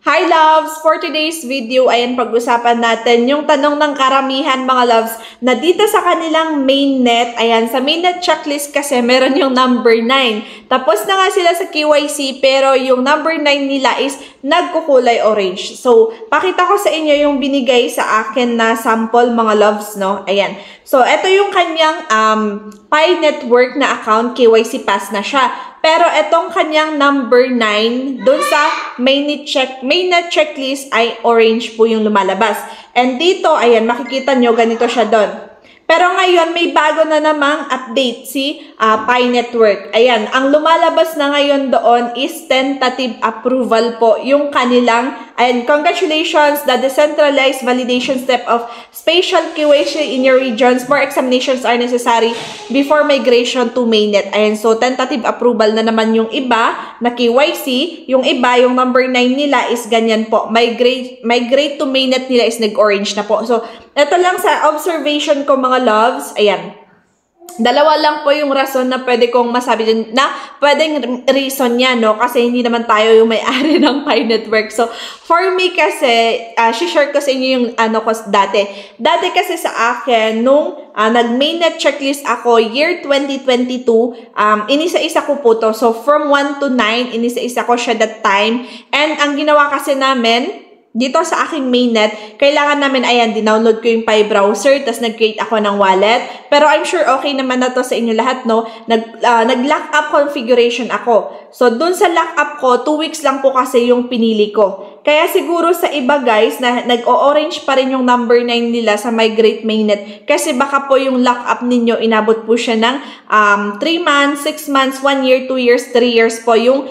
Hi loves! For today's video, ayan pag-usapan natin yung tanong ng karamihan mga loves na dito sa kanilang mainnet, ayan sa mainnet checklist kasi meron yung number 9. Tapos na nga sila sa KYC pero yung number 9 nila is nagkukulay orange. So, pakita ko sa inyo yung binigay sa akin na sample mga loves, no? Ayan. So, ito yung kanyang Pi Network na account, KYC pass na siya. Pero itong kanyang number 9, dun sa mainnet checklist ay orange po yung lumalabas. And dito, ayan, makikita nyo, ganito siya doon. Pero ngayon, may bago na namang update si Pi Network. Ayan, ang lumalabas na ngayon doon is tentative approval po yung kanilang, and congratulations, the decentralized validation step of spatial KYC in your regions. More examinations are necessary before migration to mainnet. Ayan, so tentative approval na naman yung iba na KYC. Yung iba, yung number 9 nila is ganyan po. Migrate to mainnet nila is nag-orange na po. So, ito lang sa observation ko mga loves. Ayan. Dalawa lang po yung rason na pwede kong masabi dyan, na pwedeng reason niya, no? Kasi hindi naman tayo yung may-ari ng Pi Network. So, for me kasi, share ko sa inyo yung ano ko dati. Dati kasi sa akin, nung nag-mainnet checklist ako, year 2022, inisa-isa ko po to. So, from 1 to 9, inisa-isa ko siya that time. And ang ginawa kasi namin, dito sa aking mainnet, kailangan namin, ayan, dinownload ko yung Pi browser, tapos nag-create ako ng wallet. Pero I'm sure okay naman na to sa inyo lahat, no? Nag-lockup configuration ako. So, dun sa lockup ko, 2 weeks lang po kasi yung pinili ko. Kaya siguro sa iba guys, na nag-orange pa rin yung number 9 nila sa migrate mainnet. Kasi baka po yung lockup ninyo, inabot po siya ng 3 months, 6 months, 1 year, 2 years, 3 years po yung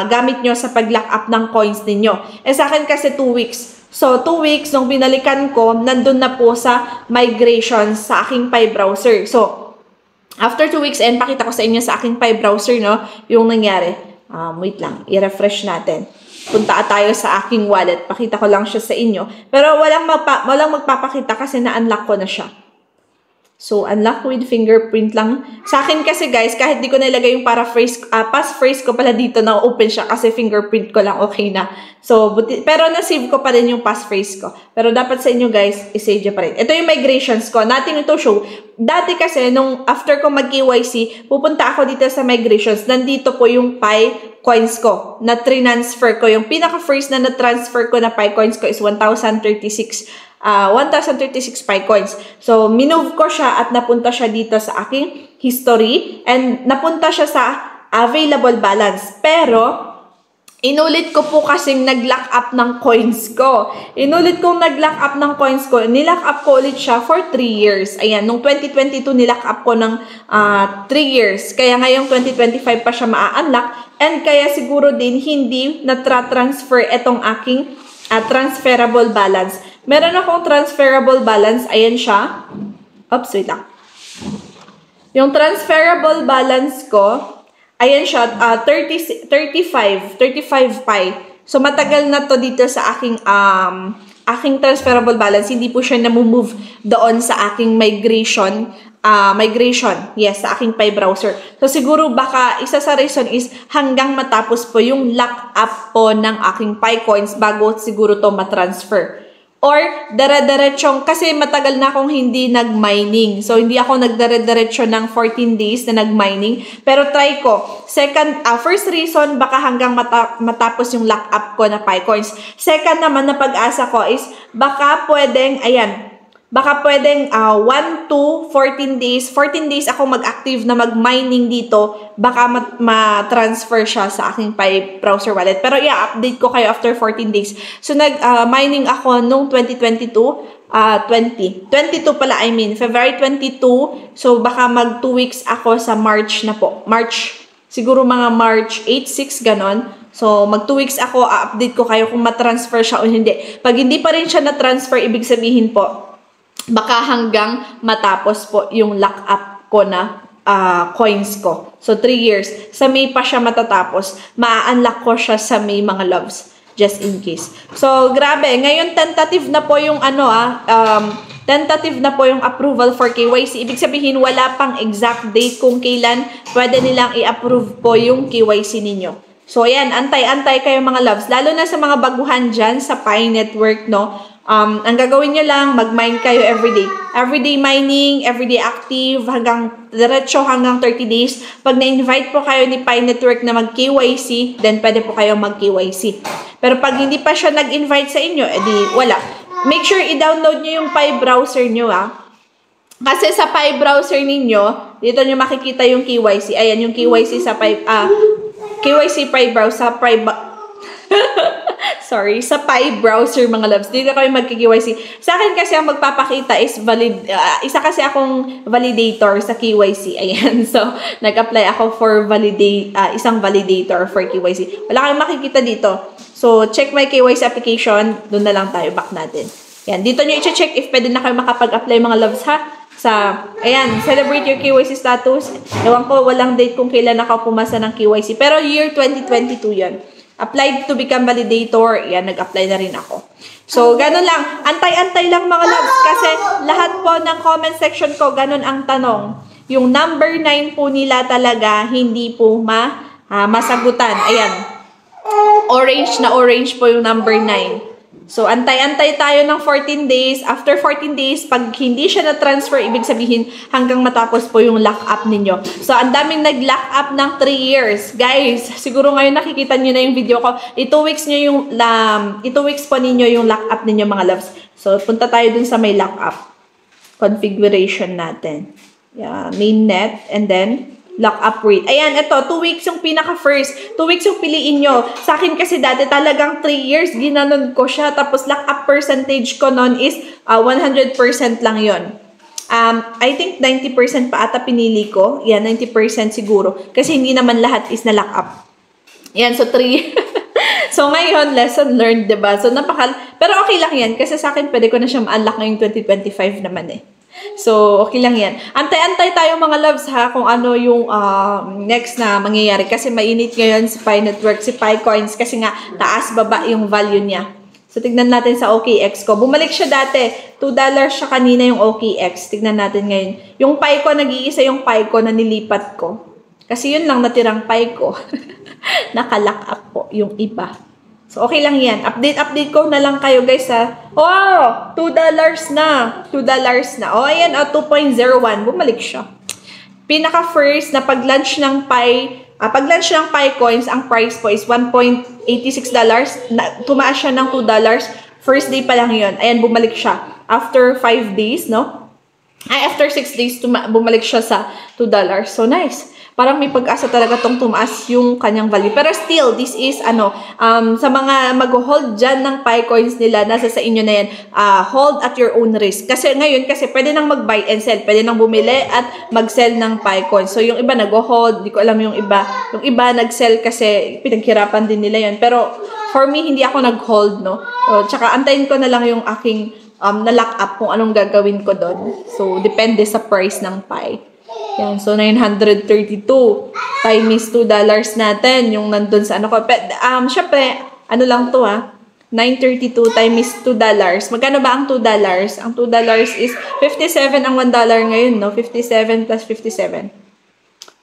gamit nyo sa pag-lockup ng coins ninyo. Eh sa akin kasi 2 weeks. So, 2 weeks, nung binalikan ko, nandun na po sa migration sa aking Pi browser. So, after 2 weeks, and pakita ko sa inyo sa aking Pi browser, no, yung nangyari. Wait lang, i-refresh natin. Punta tayo sa aking wallet. Pakita ko lang siya sa inyo. Pero walang magpapakita kasi na-unlock ko na siya. So, unlock with fingerprint lang. Sa akin kasi guys, kahit di ko nilagay yung passphrase ko pala dito, na-open siya kasi fingerprint ko lang, okay na. So, pero na-save ko pa rin yung passphrase ko. Pero dapat sa inyo guys, i-save nyo pa rin. Ito yung migrations ko. Nothing to show. Dati kasi, nung after ko mag-KYC, pupunta ako dito sa migrations. Nandito po yung Pi coins ko na transfer ko. Yung pinaka-first na na-transfer ko na Pi coins ko is 1,036 Pi coins. So, minove ko siya at napunta siya dito sa aking history and napunta siya sa available balance. Pero, inulit ko po kasing nag-lock up ng coins ko. Inulit kong nag-lock up ng coins ko. Nilock up ko ulit siya for 3 years. Ayan, nung 2022, nilock up ko ng 3 years. Kaya ngayong 2025 pa siya ma-unlock. And kaya siguro din hindi na-transfer itong aking transferable balance. Meron akong transferable balance. Ayan siya. Oops, wait lang. Yung transferable balance ko, ayan siya, 35 Pi. So, matagal na to dito sa aking transferable balance. Hindi po siya na-move doon sa aking migration. Yes, sa aking Pi browser. So, siguro baka isa sa reason is hanggang matapos po yung lock up po ng aking Pi coins bago siguro to matransfer. Or, dire-diretsong, kasi matagal na akong hindi nag-mining. So, hindi ako nagdire-diretso ng 14 days na nag-mining. Pero try ko. First reason, baka hanggang matapos yung lock-up ko na Pi coins. Second naman na pag-asa ko is, baka pwedeng, ayan, baka pwedeng 1 to 14 days. 14 days ako mag-active na mag-mining dito. Baka ma-transfer siya sa aking Pi browser wallet. Pero update ko kayo after 14 days. So, nag-mining ako nung 2022. 22 pala, February 22. So, baka mag 2 weeks ako sa March na po. Siguro mga March 8, 6, ganon. So, mag 2 weeks ako, update ko kayo kung ma-transfer siya o hindi. Pag hindi pa rin siya na-transfer, ibig sabihin po, baka hanggang matapos po yung lock-up ko na coins ko. So, 3 years. Sa May pa siya matatapos. Ma-unlock ko siya sa May, mga loves. Just in case. So, grabe. Ngayon, tentative na po yung tentative na po yung approval for KYC. Ibig sabihin, wala pang exact date kung kailan pwede nilang i-approve po yung KYC ninyo. So, ayan, antay-antay kayo mga loves. Lalo na sa mga baguhan dyan sa Pi Network, no? Ang gagawin nyo lang, mag-mine kayo everyday. Everyday mining, everyday active, diretso hanggang 30 days. Pag na-invite po kayo ni Pi Network na mag-KYC, then pwede po kayong mag-KYC. Pero pag hindi pa siya nag-invite sa inyo, edi wala. Make sure i-download nyo yung Pi browser nyo, Kasi sa Pi browser ninyo, dito nyo makikita yung KYC. Ayan, yung KYC sa KYC Pi browser, sorry, sa Pi browser mga loves. Dito kayo mag-KYC. Sa akin kasi ang magpapakita is isa kasi akong validator sa KYC. Ayan. So, nag-apply ako for isang validator for KYC. Wala kayong makikita dito. So, check my KYC application. Doon na lang tayo, back natin. Ayan. Dito nyo i-check if pwede na kayo makapag-apply mga loves, ha? Ayan, celebrate your KYC status. Ewan ko, walang date kung kailan ako pumasa ng KYC. Pero year 2022 yan. Applied to become validator. Yan, nag-apply na rin ako. So, ganun lang. Antay-antay lang mga loves. Kasi lahat po ng comment section ko, ganun ang tanong. Yung number 9 po nila talaga, hindi po masagutan. Ayan. Orange na orange po yung number 9. So, antay-antay tayo ng 14 days. After 14 days, pag hindi siya na-transfer, ibig sabihin hanggang matapos po yung lock-up ninyo. So, ang daming nag-lock-up ng 3 years. Guys, siguro ngayon nakikita nyo na yung video ko. 2 weeks po ninyo yung lock-up ninyo mga loves. So, punta tayo dun sa may lock-up configuration natin. Yeah, mainnet and then lock-up rate. Ayan, ito, 2 weeks yung pinaka-first. 2 weeks yung piliin nyo. Sa akin kasi dati talagang 3 years, ginanon ko siya. Tapos lock-up percentage ko nun is 100% lang yon. I think 90% pa ata pinili ko. Yan, 90% siguro. Kasi hindi naman lahat is na lock-up. Yan, so 3. So ngayon, lesson learned, diba? So pero okay lang yan. Kasi sa akin, pwede ko na siya ma-unlock ngayong 2025 naman eh. So, okay lang yan. Antay-antay tayo mga loves ha kung ano yung next na mangyayari. Kasi mainit ngayon si Pi Network, si Pi Coins kasi nga taas-baba yung value niya. So, tignan natin sa OKX ko. Bumalik siya dati. $2 siya kanina yung OKX. Tignan natin ngayon. Yung Pi ko, nag-iisa yung Pi ko na nilipat ko. Kasi yun lang natirang Pi ko. Naka-lock up po yung iba. So, okay lang yan. Update ko na lang kayo, guys, ha. Oh, $2 na. $2 na. Oh, ayan, 2.01. Bumalik siya. Pinaka-first na pag-launch ng Pi Coins, ang price po is $1.86. Tumaas siya ng $2. First day pa lang yun. Ayan, bumalik siya. After 5 days, no? After 6 days, bumalik siya sa $2. So, nice. Parang may pag-asa talaga tong tumaas yung kanyang value. Pero still, this is, sa mga mag-hold dyan ng Pi Coins nila, nasa sa inyo na yan, hold at your own risk. Kasi ngayon, pwede nang mag-buy and sell. Pwede nang bumili at mag-sell ng Pi Coins. So, yung iba nag-hold, di ko alam yung iba. Yung iba nag-sell kasi pinaghirapan din nila yan. Pero, for me, hindi ako nag-hold, no? So, tsaka, antayin ko na lang yung aking na-lock up kung anong gagawin ko doon. So, depende sa price ng Pi. Yan, so 932 times $2 natin, yung nandun sa ano ko. Syempre, ano lang to 932 times $2. Magkano ba ang $2? Ang $2 is 57 ang $1 ngayon, no? 57 plus 57.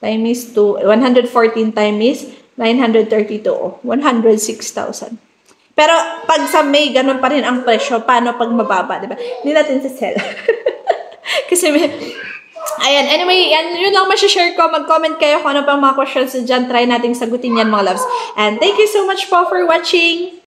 Times 2, 114 times 932, 106,000. Pero pag sa May, ganun pa rin ang presyo. Paano pag mababa, diba? Hindi natin sa sell. Kasi ayan, anyway, yun lang share ko. Mag-comment kayo kung ano pang mga questions dyan. Try nating sagutin yan mga loves. And thank you so much po for watching.